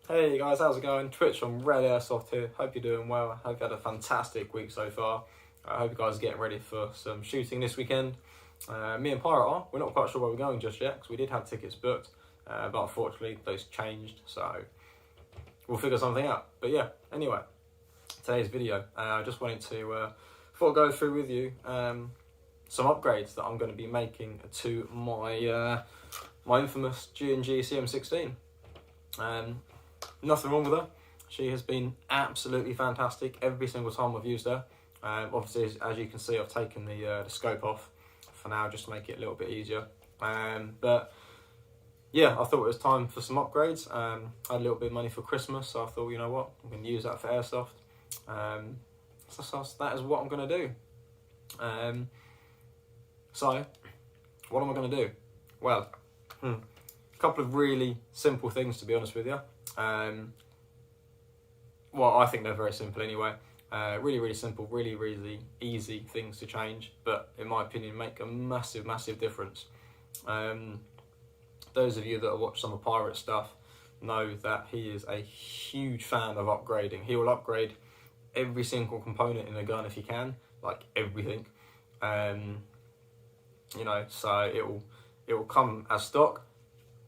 Hey guys, how's it going? Twitch from R.E.D Airsoft here. Hope you're doing well. Hope you had a fantastic week so far. I hope you guys are getting ready for some shooting this weekend. Me and Pirate are. We're not quite sure where we're going just yet because we did have tickets booked, but unfortunately those changed, so we'll figure something out. But yeah, anyway, today's video, I just wanted to before I go through with you some upgrades that I'm going to be making to my my infamous G&G CM16. Nothing wrong with her. She has been absolutely fantastic every single time I've used her. Obviously, as you can see, I've taken the scope off for now just to make it a little bit easier. But yeah, I thought it was time for some upgrades. I had a little bit of money for Christmas, so I thought, you know what, I'm going to use that for Airsoft. So that is what I'm going to do. So, what am I going to do? Well, a couple of really simple things, to be honest with you. Well, I think they're very simple anyway. Really simple, really easy things to change, but in my opinion make a massive difference. Those of you that have watched some of Pirate stuff know that he is a huge fan of upgrading. He will upgrade every single component in the gun if he can, like everything. You know, so it will come as stock.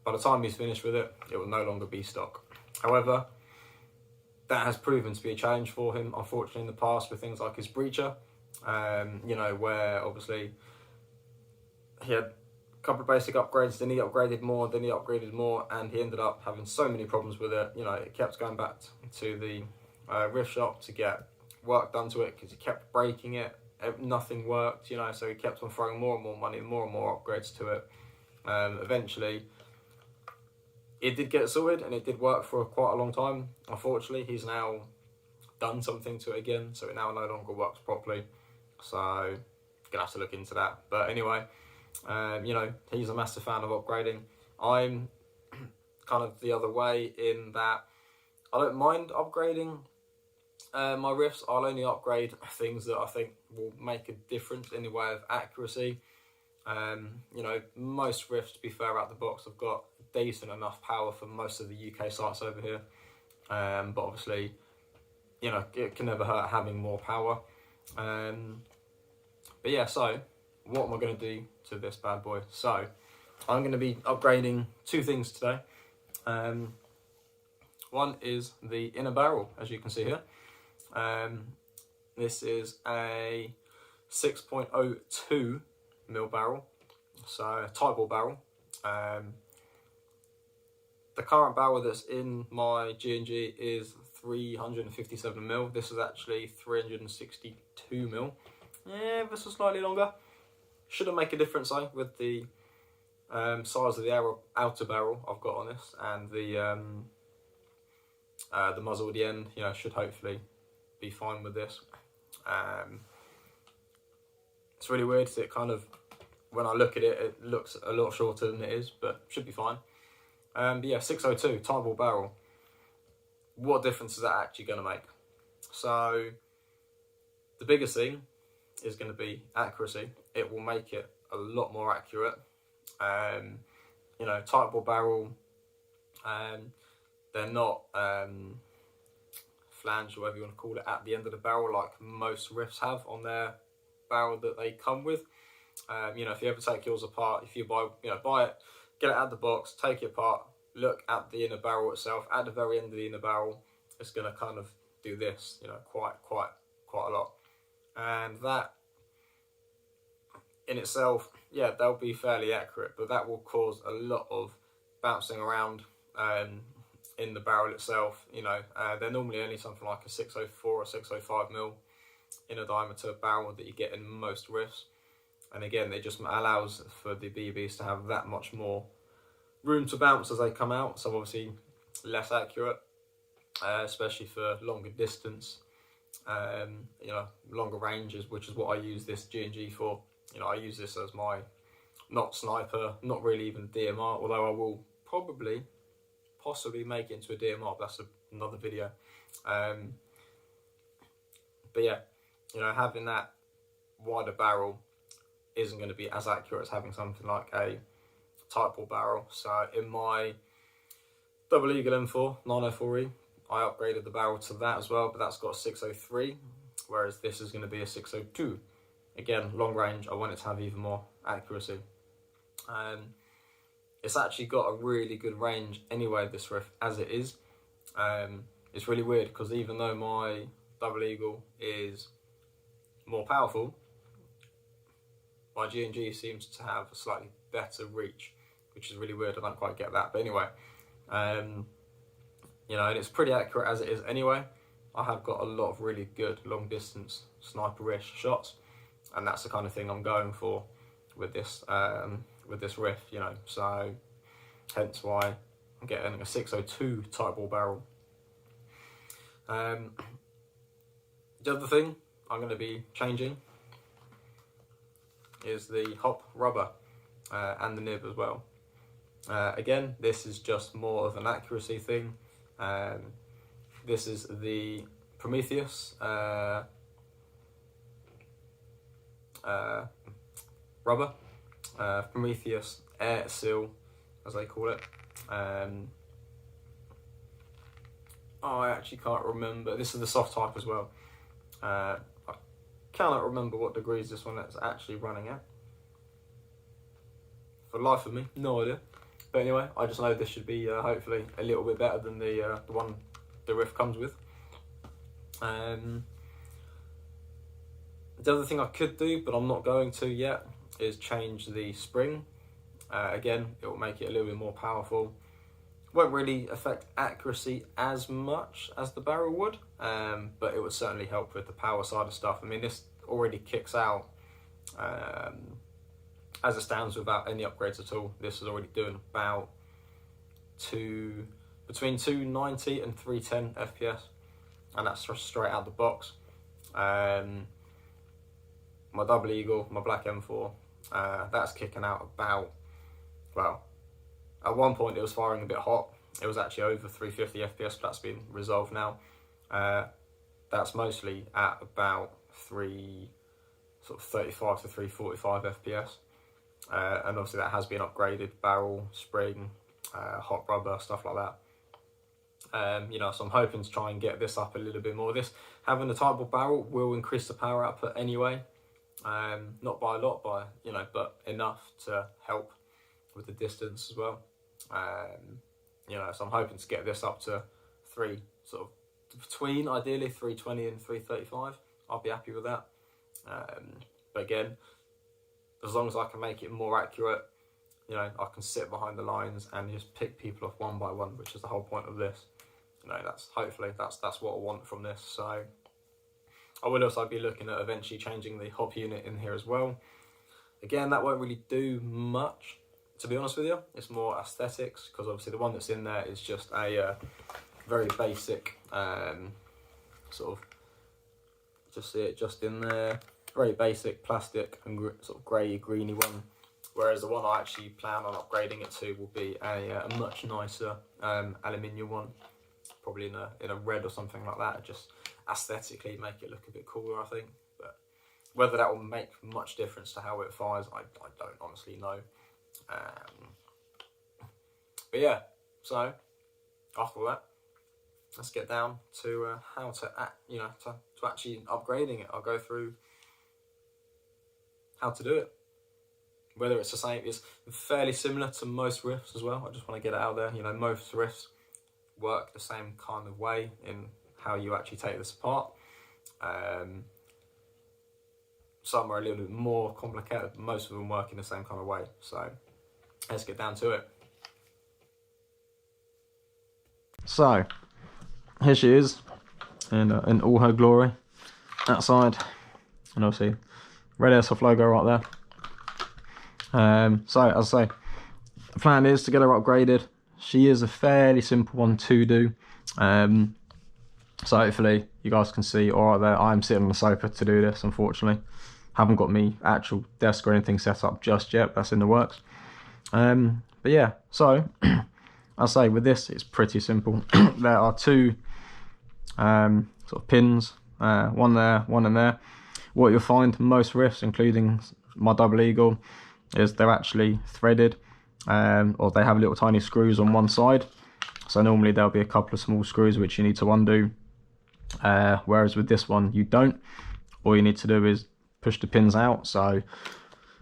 By the time he's finished with it, it will no longer be stock. However, that has proven to be a challenge for him, unfortunately, in the past with things like his breacher. You know, where obviously he had a couple of basic upgrades, then he upgraded more, then he upgraded more, and he ended up having so many problems with it. You know, it kept going back to the rift shop to get work done to it because he kept breaking it. Nothing worked, you know, so he kept on throwing more and more money, more and more upgrades to it. Eventually, it did get sorted and it did work for quite a long time. Unfortunately, he's now done something to it again, so it now no longer works properly. So, gonna have to look into that. But anyway, you know, he's a massive fan of upgrading. I'm kind of the other way in that I don't mind upgrading my rifts. I'll only upgrade things that I think will make a difference in the way of accuracy. You know, most rifts, to be fair, out the box, have got decent enough power for most of the UK sites over here. But obviously, you know, it can never hurt having more power. But yeah, so what am I going to do to this bad boy? So I'm going to be upgrading two things today. One is the inner barrel, as you can see here. This is a 6.02 mil barrel, so a tight ball barrel. The current barrel that's in my G&G is 357 mil. This is actually 362 mil. Yeah, this is slightly longer. Shouldn't make a difference though with the size of the outer barrel I've got on this, and the muzzle at the end. You know, should hopefully be fine with this. It's really weird. It kind of, when I look at it, it looks a lot shorter than it is, but should be fine. But yeah, 602 tight ball barrel. What difference is that actually going to make? So the biggest thing is going to be accuracy. It will make it a lot more accurate. You know, tight ball barrel, they're not flanged, or whatever you want to call it, at the end of the barrel like most rifts have on their barrel that they come with. You know, if you ever take yours apart, if you buy it, get it out of the box, take it apart, look at the inner barrel itself. At the very end of the inner barrel, it's going to kind of do this, you know, quite a lot. And that in itself, yeah, they'll be fairly accurate, but that will cause a lot of bouncing around in the barrel itself. You know, they're normally only something like a 604 or 605 mil in a diameter barrel that you get in most rifts. And again, it just allows for the BBs to have that much more room to bounce as they come out. So obviously less accurate, especially for longer distance, you know, longer ranges, which is what I use this G&G for. You know, I use this as my, not sniper, not really even DMR, although I will possibly make it into a DMR, but that's another video. But yeah, you know, having that wider barrel isn't going to be as accurate as having something like a tight ball barrel. So in my Double Eagle M4 904E. I upgraded the barrel to that as well, but that's got a 603, whereas this is going to be a 602. Again, long range, I want it to have even more accuracy. It's actually got a really good range anyway, this rifle, as it is. It's really weird, because even though my Double Eagle is more powerful, my G&G seems to have a slightly better reach, which is really weird. I don't quite get that, but anyway, you know, and it's pretty accurate as it is anyway. I have got a lot of really good long distance sniper-ish shots, and that's the kind of thing I'm going for with this riff, you know, so hence why I'm getting a 602 type ball barrel. The other thing I'm going to be changing is the hop rubber and the nib as well. Again, this is just more of an accuracy thing. This is the Prometheus rubber, Prometheus Air Seal, as they call it. I actually can't remember. This is the soft type as well. I cannot remember what degrees this one is actually running at. For the life of me, no idea. But anyway, I just know this should be hopefully a little bit better than the one the riff comes with. The other thing I could do, but I'm not going to yet, is change the spring. Again, it will make it a little bit more powerful. Won't really affect accuracy as much as the barrel would, but it would certainly help with the power side of stuff. I mean, this already kicks out, as it stands without any upgrades at all. This is already doing about between 290 and 310 FPS, and that's straight out the box. My Double Eagle, my Black M4, that's kicking out about, well, at one point it was firing a bit hot. It was actually over 350 FPS, but that's been resolved now. That's mostly at about 335 to 345 FPS. And obviously that has been upgraded, barrel, spring, hot rubber, stuff like that. You know, so I'm hoping to try and get this up a little bit more. This, having a type of barrel will increase the power output anyway. Not by a lot, you know, but enough to help with the distance as well. You know, so I'm hoping to get this up to between ideally 320 and 335. I'll be happy with that. But again, as long as I can make it more accurate, you know, I can sit behind the lines and just pick people off one by one, which is the whole point of this. You know, that's hopefully that's what I want from this. So I will also be looking at eventually changing the hop unit in here as well. Again, that won't really do much, to be honest with you. It's more aesthetics, because obviously the one that's in there is just a very basic just see it just in there, very basic plastic and sort of grey greeny one, whereas the one I actually plan on upgrading it to will be a much nicer aluminium one, probably in a red or something like that. Just aesthetically make it look a bit cooler, I think. But whether that will make much difference to how it fires, I don't honestly know. But yeah, so after that, let's get down to how to actually upgrading it. I'll go through how to do it. Whether it's the same, it's fairly similar to most riffs as well. I just want to get it out there. You know, most riffs work the same kind of way in how you actually take this apart. Some are a little bit more complicated, but most of them work in the same kind of way. So let's get down to it. So here she is in all her glory outside, and obviously red Airsoft logo right there. So as I say, the plan is to get her upgraded. She is a fairly simple one to do. So hopefully you guys can see all right there. I'm sitting on the sofa to do this, unfortunately. Haven't got me actual desk or anything set up just yet. That's in the works. But yeah, so I'll say with this, it's pretty simple. There are two sort of pins, one there, one in there. What you'll find most riffs, including my Double Eagle, is they're actually threaded, or they have little tiny screws on one side. So normally there'll be a couple of small screws which you need to undo, whereas with this one you don't. All you need to do is push the pins out. So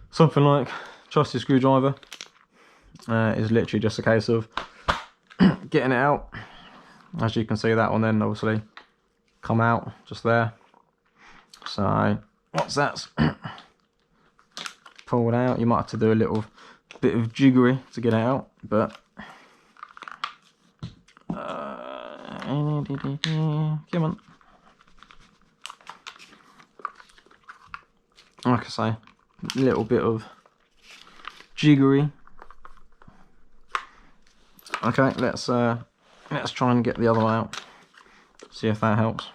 something like trusty screwdriver is literally just a case of getting it out. As you can see, that one then obviously come out just there. So once that's pulled out, you might have to do a little bit of jiggery to get it out, but come on. Like I say, a little bit of jiggery. Okay, let's try and get the other one out. See if that helps.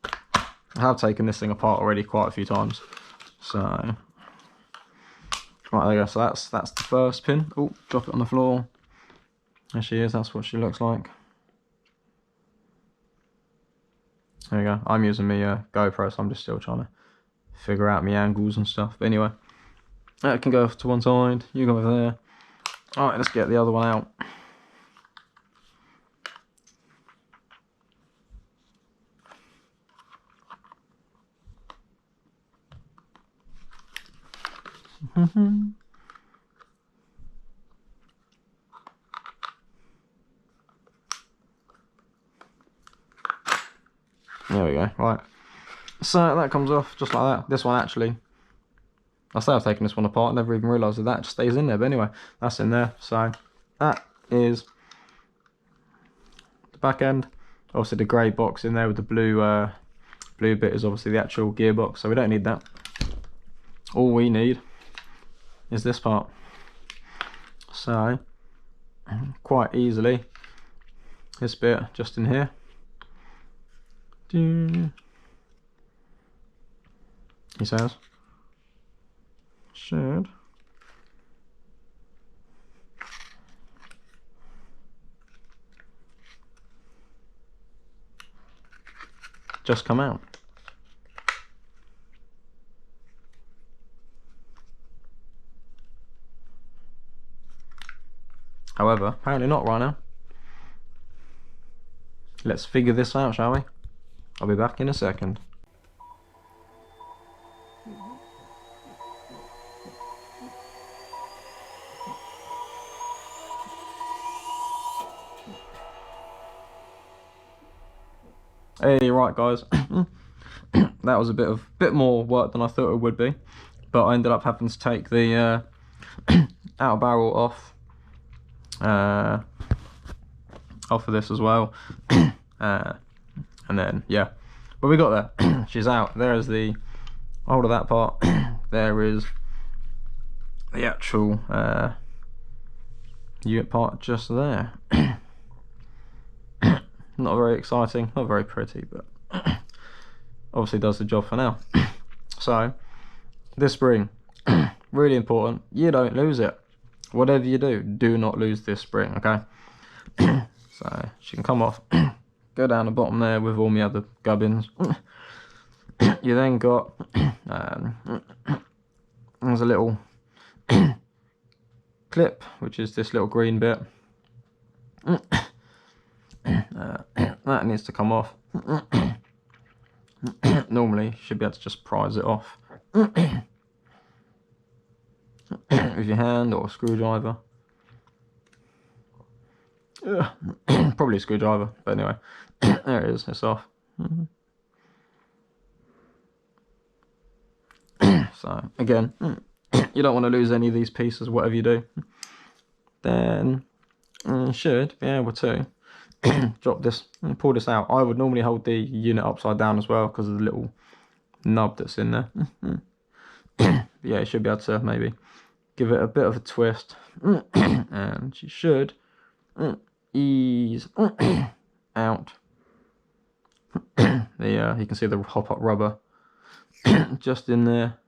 I have taken this thing apart already quite a few times. So right, there you go. So that's the first pin. Oh, drop it on the floor. There she is. That's what she looks like. There we go. I'm using my GoPro, so I'm just still trying to figure out my angles and stuff. But anyway, that can go to one side. You go over there. All right, let's get the other one out. There we go. Right, so that comes off just like that. This one actually, I say I've taken this one apart, never even realised that just stays in there. But anyway, that's in there. So that is the back end. Obviously the grey box in there with the blue blue bit is obviously the actual gearbox, so we don't need that. All we need is this part. So quite easily, this bit just in here, he says, should just come out. However, apparently not right now. Let's figure this out, shall we? I'll be back in a second. Hey, right guys, that was a bit more work than I thought it would be, but I ended up having to take the outer barrel off of this as well, and then yeah, but we got there. She's out. There is the hold of that part. There is the actual unit part just there. Not very exciting, not very pretty, but obviously does the job for now. So this spring, really important, you don't lose it. Whatever you do, do not lose this spring, okay? So she can come off, go down the bottom there with all my other gubbins. You then got there's a little clip, which is this little green bit. That needs to come off. Normally you should be able to just prise it off with your hand or a screwdriver. Probably a screwdriver, but anyway, there it is, it's off. So again, you don't want to lose any of these pieces, whatever you do. Then you should be able to drop this and pull this out. I would normally hold the unit upside down as well because of the little nub that's in there. But yeah, you should be able to maybe give it a bit of a twist, and you should ease out the you can see the hop up rubber just in there.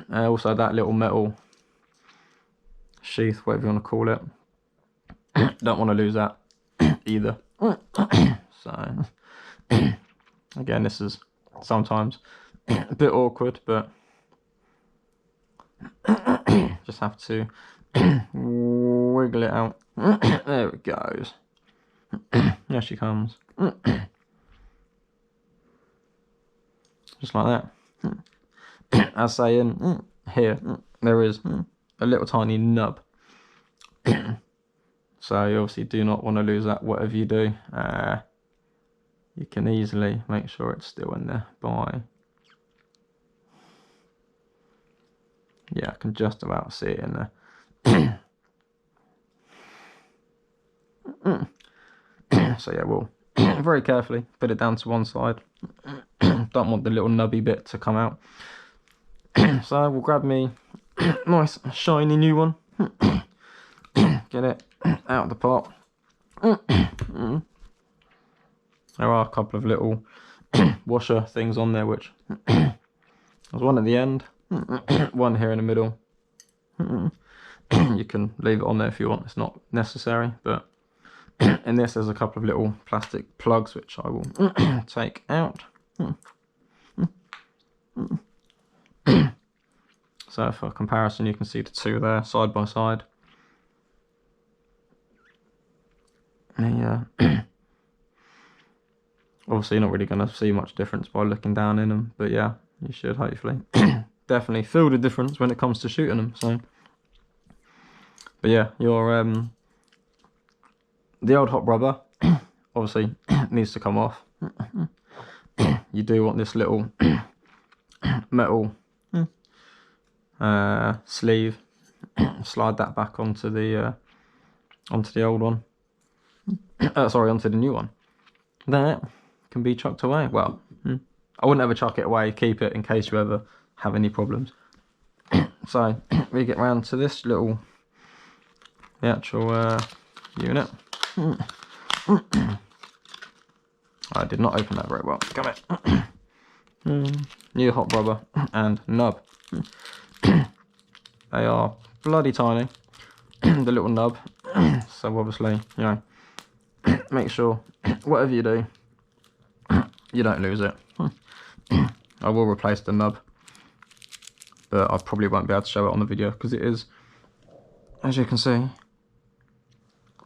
Also that little metal sheath, whatever you want to call it, don't want to lose that either. So again, this is sometimes a bit awkward, but just have to Wiggle it out. There it goes. There she comes. Just like that. As saying, here, there is a little tiny nub. So you obviously do not want to lose that, whatever you do. You can easily make sure it's still in there by... Yeah, I can just about see it in there. So yeah, we'll very carefully put it down to one side. Don't want the little nubby bit to come out. So we'll grab me nice shiny new one. Get it out of the pot. There are a couple of little washer things on there, which there's one at the end, one here in the middle. You can leave it on there if you want, it's not necessary, but in this there's a couple of little plastic plugs which I will take out. So for comparison, you can see the two there side by side. Obviously you're not really going to see much difference by looking down in them, but yeah, you should hopefully definitely feel the difference when it comes to shooting them. So, but yeah, your the old hot rubber obviously needs to come off. You do want this little metal sleeve. Slide that back onto the old one. Sorry, onto the new one. That can be chucked away. Well, I wouldn't ever chuck it away. Keep it in case you ever have any problems. So we get round to this little, the actual unit. I did not open that very well. Come here. New hot rubber and nub. They are bloody tiny. The little nub. So obviously, you know, make sure whatever you do, you don't lose it. I will replace the nub, but I probably won't be able to show it on the video because it is, as you can see,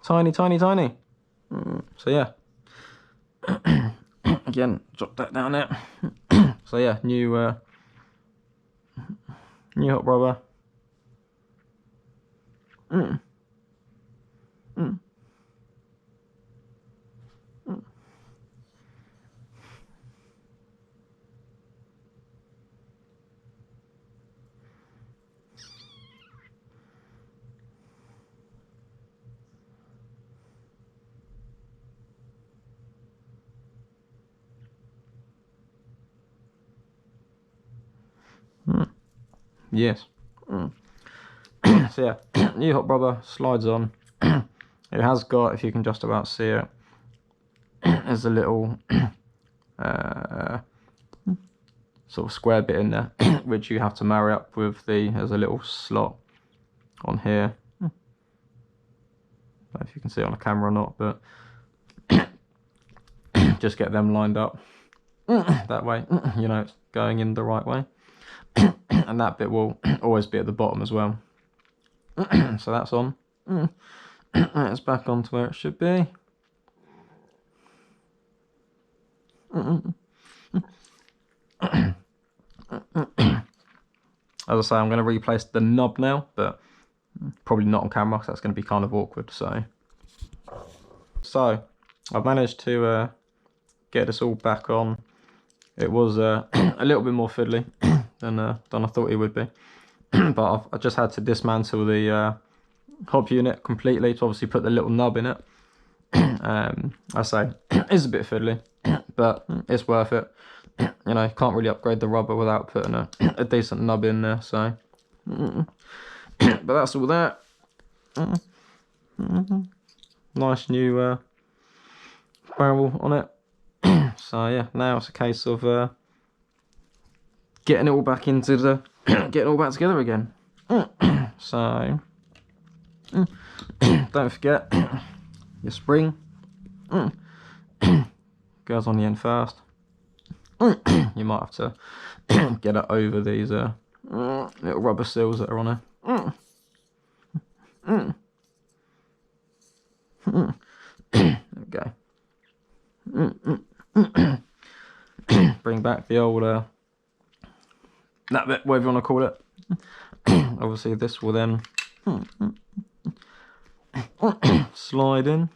tiny, tiny, tiny. So yeah, again, drop that down there. So yeah, new hot rubber. Yes. So yeah, new hot rubber slides on. It has got, if you can just about see it, there's a little sort of square bit in there, which you have to marry up with there's a little slot on here. I don't know if you can see it on the camera or not, but just get them lined up. That way, you know, it's going in the right way. And that bit will always be at the bottom as well. So that's on. It's back onto where it should be. As I say, I'm going to replace the nub now, but probably not on camera because that's going to be kind of awkward. So I've managed to get this all back on. It was a little bit more fiddly than I thought it would be. But I just had to dismantle the hop unit completely to obviously put the little nub in it. I say it's a bit fiddly, but it's worth it. You know, can't really upgrade the rubber without putting a decent nub in there. So, but that's all that. Nice new barrel on it. So yeah, now it's a case of getting it all back into the, getting it all back together again. So don't forget your spring goes on the end first. You might have to get it over these little rubber seals that are on There we go. Bring back the old that bit, whatever you want to call it. Obviously this will then slide in.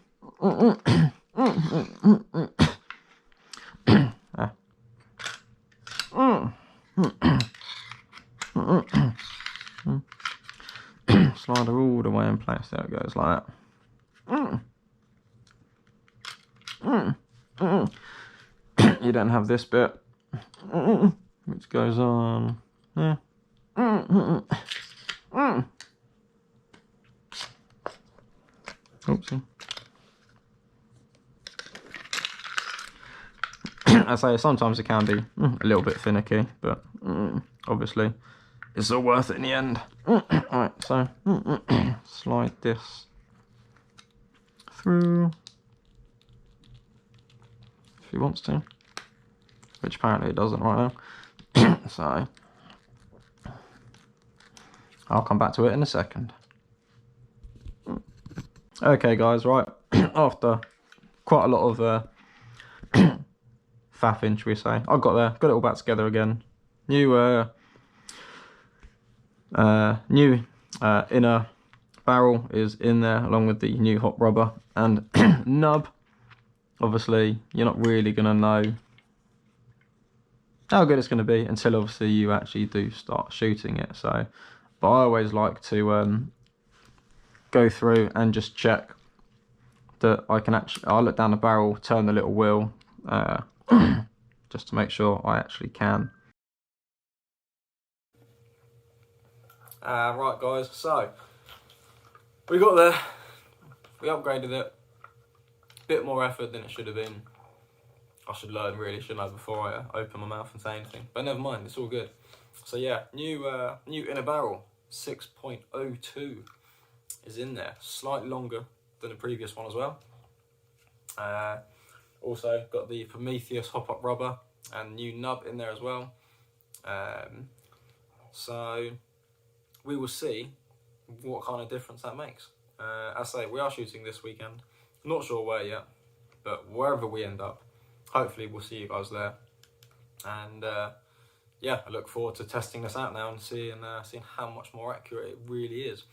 Slide her all the way in place. There it goes, like that. You then have this bit, which goes on there. Oopsie. I say sometimes it can be a little bit finicky, but obviously it's all worth it in the end. Alright, so slide this through if he wants to, which apparently it doesn't right now. So I'll come back to it in a second. Okay guys, right, after quite a lot of faffing, should we say, I got it all back together again. New inner barrel is in there, along with the new hot rubber and nub. Obviously you're not really going to know how good it's going to be until obviously you actually do start shooting it. So, but I always like to go through and just check that I can actually, I'll look down the barrel, turn the little wheel, just to make sure I actually can. Right guys, so we got there, we upgraded it, bit more effort than it should have been. I should learn really, shouldn't I, before I open my mouth and say anything, but never mind, it's all good. So yeah, new inner barrel, 6.02 is in there, slightly longer than the previous one as well. Also got the Prometheus hop-up rubber and new nub in there as well. So we will see what kind of difference that makes. As I say, we are shooting this weekend. Not sure where yet, but wherever we end up, hopefully we'll see you guys there. And yeah, I look forward to testing this out now and seeing how much more accurate it really is.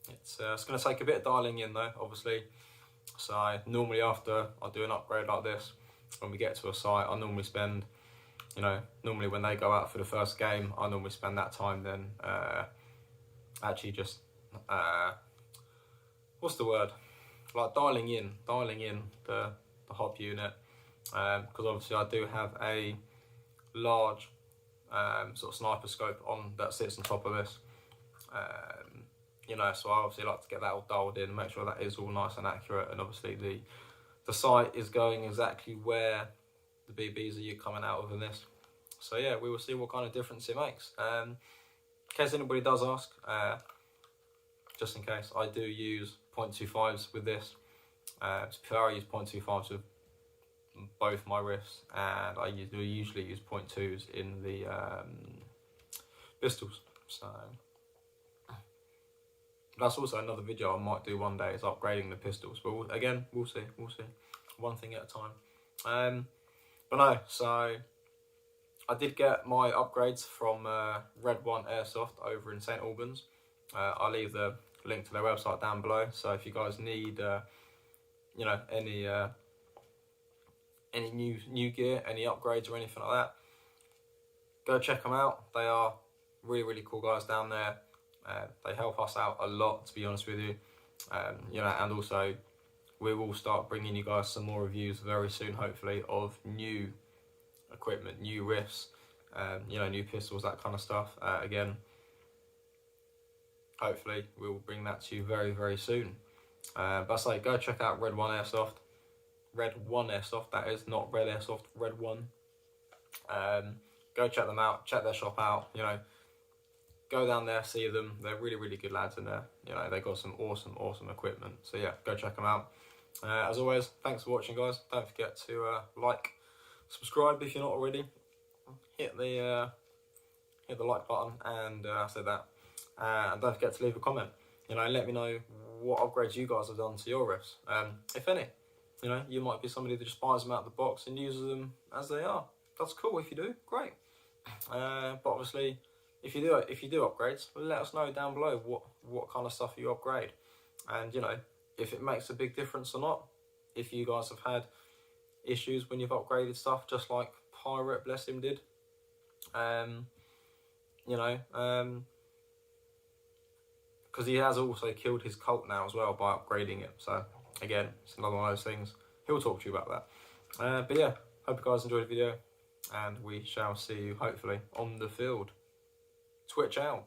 It's going to take a bit of dialing in though, obviously. So normally after I do an upgrade like this, when we get to a site, I normally spend, normally when they go out for the first game, I normally spend that time then actually just, what's the word? Like dialing in the hop unit, because obviously I do have a large sort of sniper scope on that sits on top of this. So I obviously like to get that all dialed in, make sure that is all nice and accurate, and obviously the sight is going exactly where the BBs are coming out of in this. So yeah, we will see what kind of difference it makes. In case anybody does ask, just in case, I do use 0.25s with this. I use 0.25s with both my riffs, and I usually use 0.2s in the pistols. So that's also another video I might do one day, is upgrading the pistols. But we'll see. One thing at a time. But no, so I did get my upgrades from R.E.D Airsoft over in St Albans. I'll leave the link to their website down below. So if you guys need, any new gear, any upgrades or anything like that, go check them out. They are really, really cool guys down there. They help us out a lot, to be honest with you. And also we will start bringing you guys some more reviews very soon, hopefully, of new equipment, new riffs, new pistols, that kind of stuff. Again, hopefully we will bring that to you very, very soon. But I say, go check out R.E.D Airsoft. R.E.D Airsoft, that is, not Red Airsoft, R.E.D. Go check them out, check their shop out, go down there, see them. They're really, really good lads in there. They've got some awesome equipment. So yeah, go check them out. As always, thanks for watching, guys. Don't forget to like, subscribe if you're not already. Hit the like button, and I said that. And don't forget to leave a comment. You know, let me know what upgrades you guys have done to your riffs, if any. You know, you might be somebody that just buys them out of the box and uses them as they are. That's cool. If you do, great. But obviously, if you do upgrades, let us know down below what kind of stuff you upgrade, and you know, if it makes a big difference or not. If you guys have had issues when you've upgraded stuff, just like Pirate, bless him, did. You know, because he has also killed his cult now as well by upgrading it. So again, it's another one of those things. He'll talk to you about that. But yeah, hope you guys enjoyed the video, and we shall see you hopefully on the field. Twitch out.